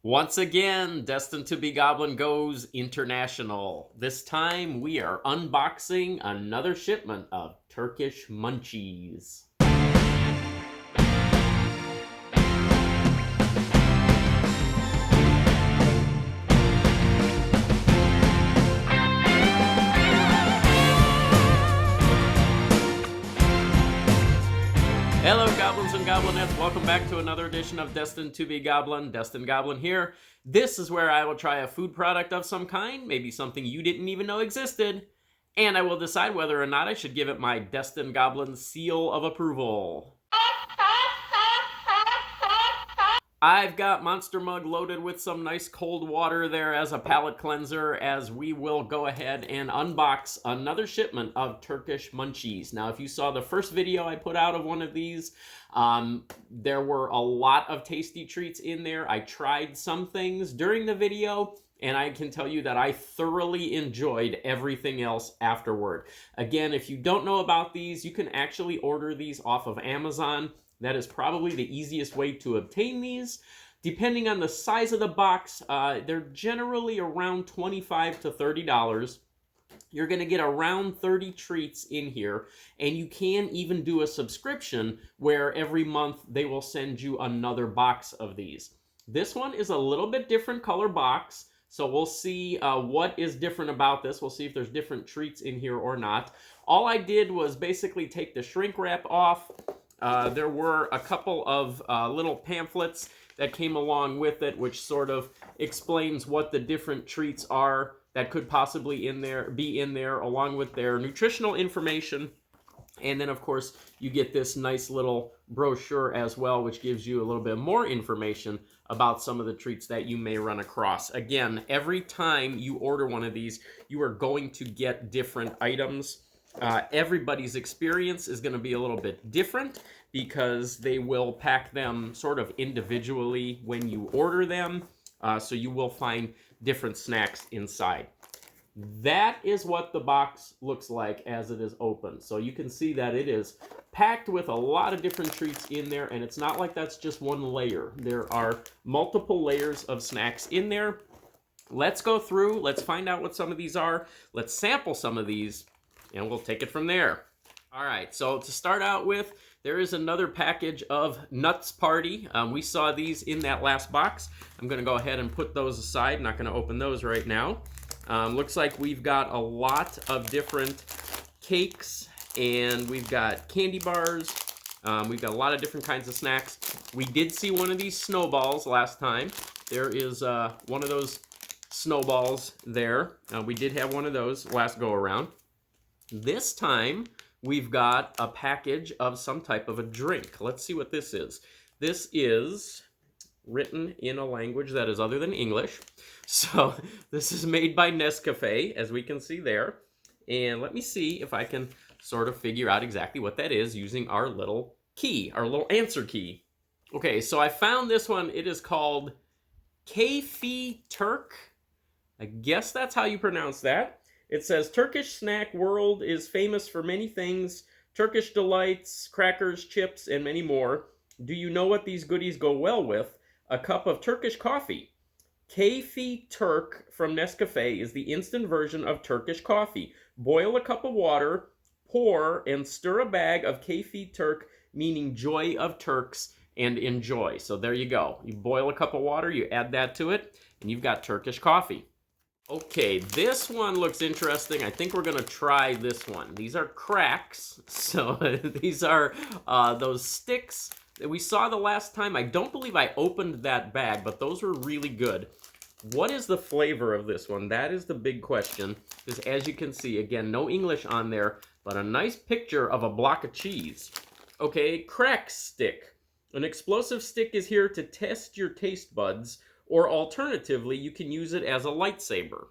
Once again, Destined to Be Goblin goes international. This time we are unboxing another shipment of Turkish Munchies. Hello Goblins and Goblinettes, welcome back to another edition of Destined to Be Goblin. Destined Goblin here. This is where I will try a food product of some kind, maybe something you didn't even know existed, and I will decide whether or not I should give it my Destined Goblin seal of approval. I've got Monster Mug loaded with some nice cold water there as a palate cleanser as we will go ahead and unbox another shipment of Turkish Munchies. Now, if you saw the first video I put out of one of these, there were a lot of tasty treats in there. I tried some things during the video, and I can tell you that I thoroughly enjoyed everything else afterward. Again, if you don't know about these, you can actually order these off of Amazon. That is probably the easiest way to obtain these. Depending on the size of the box, they're generally around $25 to $30. You're going to get around 30 treats in here, and you can even do a subscription where every month they will send you another box of these. This one is a little bit different color box, so we'll see what is different about this. We'll see if there's different treats in here or not. All I did was basically take the shrink wrap off. There were a couple of little pamphlets that came along with it, which sort of explains what the different treats are that could possibly be in there, along with their nutritional information. And then, of course, you get this nice little brochure as well, which gives you a little bit more information about some of the treats that you may run across. Again, every time you order one of these, you are going to get different items. Everybody's experience is going to be a little bit different because they will pack them sort of individually when you order them. So you will find different snacks inside. That is what the box looks like as it is open. So you can see that it is packed with a lot of different treats in there, and it's not like that's just one layer. There are multiple layers of snacks in there. Let's go through. Let's find out what some of these are. Let's sample some of these, and we'll take it from there. All right, so to start out with, there is another package of Nuts Party. We saw these in that last box. I'm going to go ahead and put those aside. Not going to open those right now. Looks like we've got a lot of different cakes, and we've got candy bars. We've got a lot of different kinds of snacks. We did see one of these snowballs last time. There is one of those snowballs there. We did have one of those last go around. This time, we've got a package of some type of a drink. Let's see what this is. This is written in a language that is other than English. So this is made by Nescafe, as we can see there. And let me see if I can sort of figure out exactly what that is using our little key, our little answer key. Okay, so I found this one. It is called Keyfi Turk. I guess that's how you pronounce that. It says, Turkish snack world is famous for many things, Turkish delights, crackers, chips, and many more. Do you know what these goodies go well with? A cup of Turkish coffee. Keyfi Turk from Nescafe is the instant version of Turkish coffee. Boil a cup of water, pour, and stir a bag of Keyfi Turk, meaning joy of Turks, and enjoy. So there you go. You boil a cup of water, you add that to it, and you've got Turkish coffee. Okay, this one looks interesting. I think we're going to try this one. These are cracks. So these are those sticks that we saw the last time. I don't believe I opened that bag, but those were really good. What is the flavor of this one? That is the big question. Because as you can see, again, no English on there, but a nice picture of a block of cheese. Okay, crack stick. An explosive stick is here to test your taste buds, or alternatively, you can use it as a lightsaber.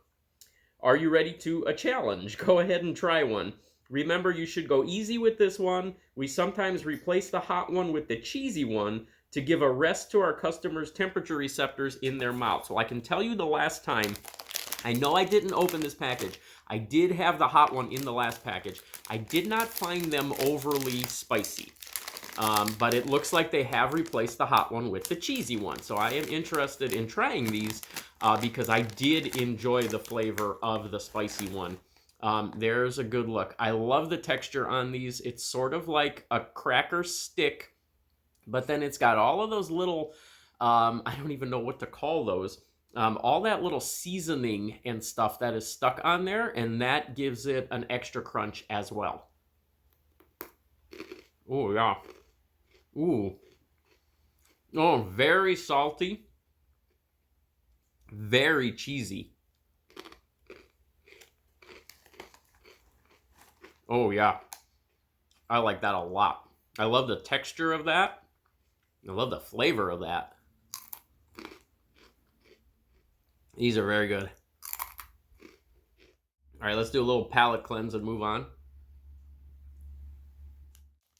Are you ready to a challenge? Go ahead and try one. Remember, you should go easy with this one. We sometimes replace the hot one with the cheesy one to give a rest to our customers' temperature receptors in their mouth. So I can tell you the last time, I know I didn't open this package. I did have the hot one in the last package. I did not find them overly spicy. But it looks like they have replaced the hot one with the cheesy one. So I am interested in trying these because I did enjoy the flavor of the spicy one. There's a good look. I love the texture on these. It's sort of like a cracker stick, but then it's got all of those little, I don't even know what to call those, all that little seasoning and stuff that is stuck on there, and that gives it an extra crunch as well. Oh, yeah. Ooh. Oh, very salty. Very cheesy. Oh, yeah. I like that a lot. I love the texture of that. I love the flavor of that. These are very good. All right, let's do a little palate cleanse and move on.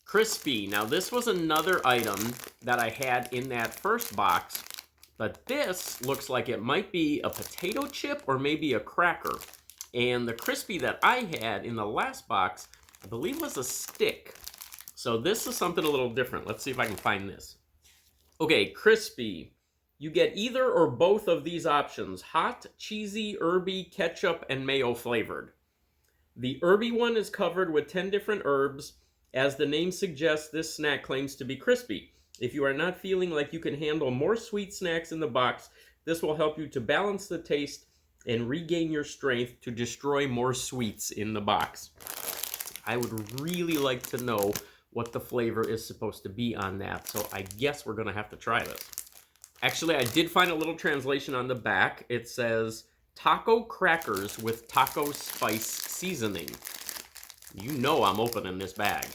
Crispy. Now, this was another item that I had in that first box, but this looks like it might be a potato chip or maybe a cracker. And the crispy that I had in the last box, I believe was a stick. So this is something a little different. Let's see if I can find this. Okay, crispy. You get either or both of these options: hot, cheesy, herby, ketchup, and mayo flavored. The herby one is covered with 10 different herbs. As the name suggests, this snack claims to be crispy. If you are not feeling like you can handle more sweet snacks in the box, this will help you to balance the taste and regain your strength to destroy more sweets in the box. I would really like to know what the flavor is supposed to be on that, so I guess we're going to have to try this. Actually, I did find a little translation on the back. It says, taco crackers with taco spice seasoning. You know I'm opening this bag.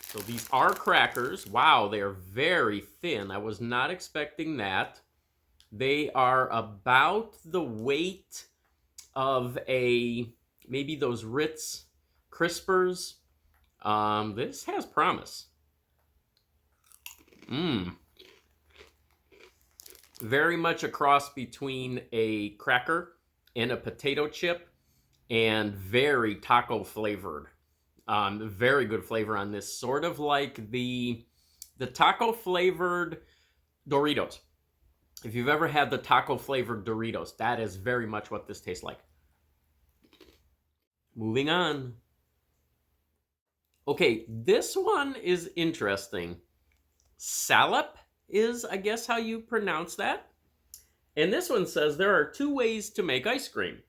So these are crackers. Wow, they are very thin. I was not expecting that. They are about the weight of maybe those Ritz Crispers. This has promise. Very much a cross between a cracker and a potato chip, and very taco flavored. Very good flavor on this, sort of like the taco flavored Doritos. If you've ever had the taco flavored Doritos, that is very much what this tastes like. Moving on. Okay, this one is interesting. Salop is, I guess, how you pronounce that. And this one says there are 2 ways to make ice cream.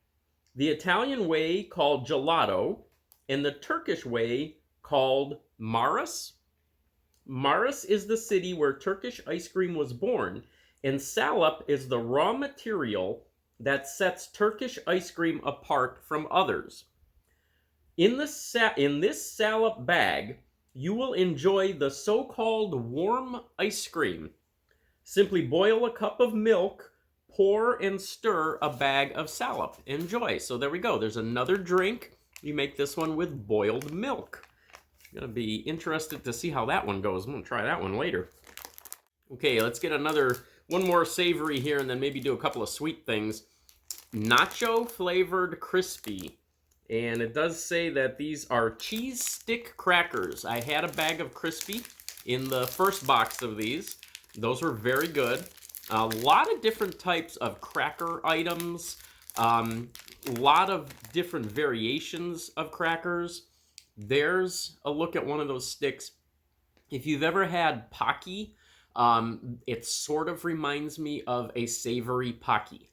The Italian way, called gelato, and the Turkish way, called Maraş. Maraş is the city where Turkish ice cream was born, and salop is the raw material that sets Turkish ice cream apart from others. In this salop bag, you will enjoy the so-called warm ice cream. Simply boil a cup of milk, pour and stir a bag of salop. Enjoy. So there we go. There's another drink. You make this one with boiled milk. I'm going to be interested to see how that one goes. I'm going to try that one later. Okay, let's get one more savory here and then maybe do a couple of sweet things. Nacho flavored crispy. And it does say that these are cheese stick crackers. I had a bag of crispy in the first box of these. Those were very good. A lot of different types of cracker items. A lot of different variations of crackers. There's a look at one of those sticks. If you've ever had Pocky, it sort of reminds me of a savory Pocky.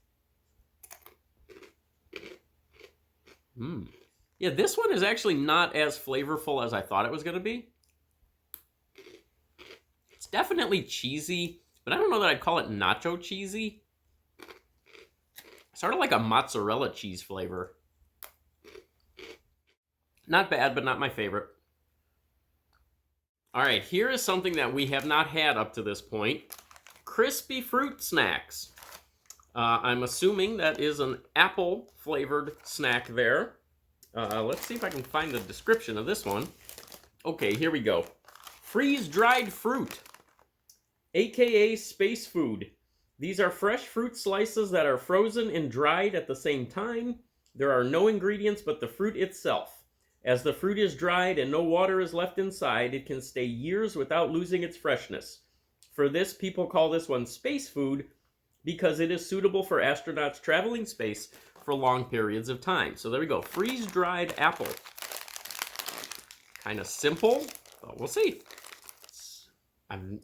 Yeah, this one is actually not as flavorful as I thought it was going to be. It's definitely cheesy, but I don't know that I'd call it nacho cheesy. Sort of like a mozzarella cheese flavor. Not bad, but not my favorite. All right, here is something that we have not had up to this point. Crispy fruit snacks. I'm assuming that is an apple-flavored snack there. Let's see if I can find the description of this one. Okay, here we go. Freeze-dried fruit, aka space food. These are fresh fruit slices that are frozen and dried at the same time. There are no ingredients but the fruit itself. As the fruit is dried and no water is left inside, it can stay years without losing its freshness. For this, people call this one space food because it is suitable for astronauts traveling space for long periods of time. So there we go, freeze-dried apple. Kind of simple, but we'll see.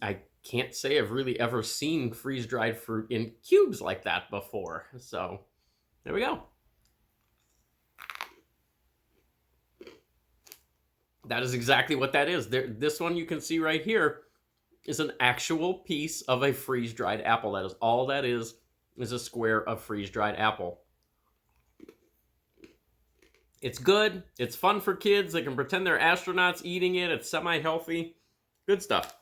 I can't say I've really ever seen freeze-dried fruit in cubes like that before. So there we go. That is exactly what that is. This one you can see right here is an actual piece of a freeze-dried apple. That is all that is a square of freeze-dried apple. It's good. It's fun for kids. They can pretend they're astronauts eating it. It's semi-healthy. Good stuff.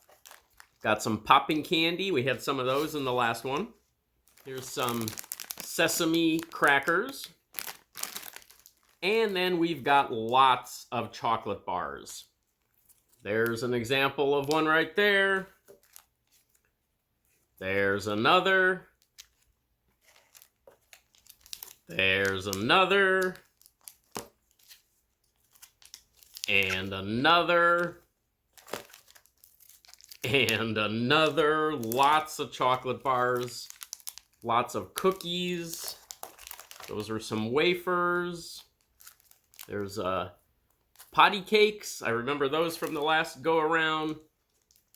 Got some popping candy. We had some of those in the last one. Here's some sesame crackers. And then we've got lots of chocolate bars. There's an example of one right there. There's another. There's another. And another. And another. Lots of chocolate bars. Lots of cookies. Those are some wafers. There's potty cakes. I remember those from the last go around.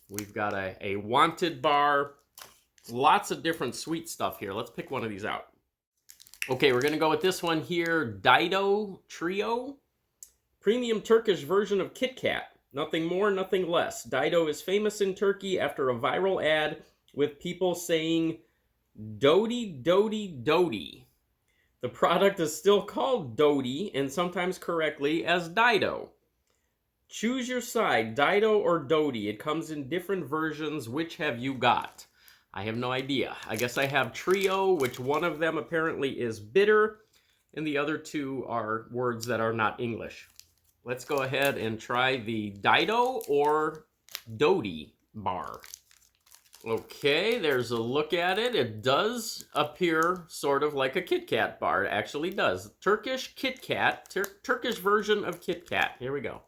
We've got a wanted bar. Lots of different sweet stuff here. Let's pick one of these out. Okay, we're gonna go with this one here. Dido Trio. Premium Turkish version of Kit Kat. Nothing more, nothing less. Dido is famous in Turkey after a viral ad with people saying, "Dodi, Dodi, Dodi." The product is still called Dodi, and sometimes correctly as Dido. Choose your side, Dido or Dodi. It comes in different versions. Which have you got? I have no idea. I guess I have Trio, which one of them apparently is bitter, and the other two are words that are not English. Let's go ahead and try the Dido or Dodi bar. Okay, there's a look at it. It does appear sort of like a Kit Kat bar. It actually does. Turkish Kit Kat, Turkish version of Kit Kat. Here we go.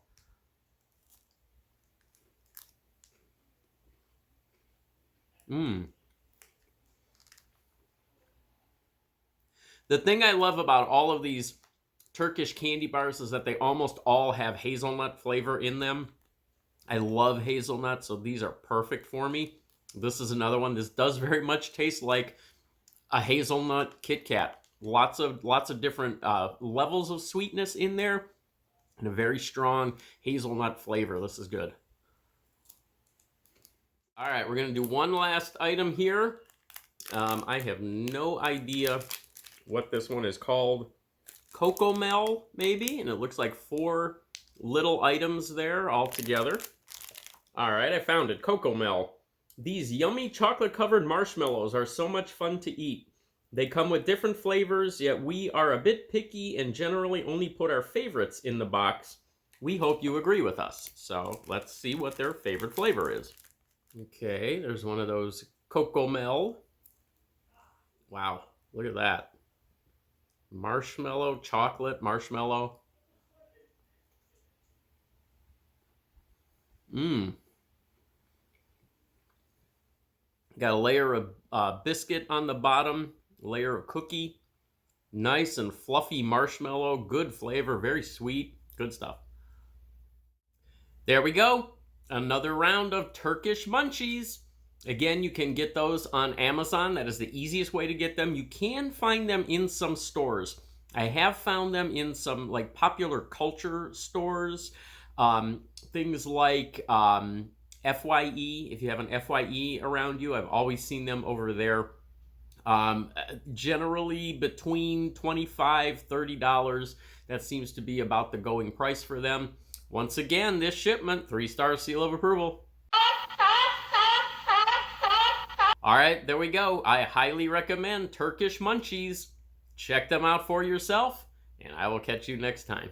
The thing I love about all of these Turkish candy bars is that they almost all have hazelnut flavor in them. I love hazelnut, so these are perfect for me. This is another one. This does very much taste like a hazelnut Kit Kat. Lots of different levels of sweetness in there, and a very strong hazelnut flavor. This is good. All right, we're gonna do one last item here. I have no idea what this one is called. Cocomel, maybe, and it looks like 4 little items there all together. All right, I found it. Cocomel. These yummy chocolate-covered marshmallows are so much fun to eat. They come with different flavors, yet we are a bit picky and generally only put our favorites in the box. We hope you agree with us. So let's see what their favorite flavor is. Okay, there's one of those Cocomel. Wow, look at that. Marshmallow, chocolate, marshmallow. Got a layer of biscuit on the bottom, layer of cookie. Nice and fluffy marshmallow, good flavor, very sweet, good stuff. There we go. Another round of Turkish Munchies. Again, you can get those on Amazon. That is the easiest way to get them. You can find them in some stores. I have found them in some like popular culture stores. Things like FYE. If you have an FYE around you, I've always seen them over there. Generally between $25, $30. That seems to be about the going price for them. Once again, this shipment, 3-star seal of approval. All right, there we go. I highly recommend Turkish Munchies. Check them out for yourself, and I will catch you next time.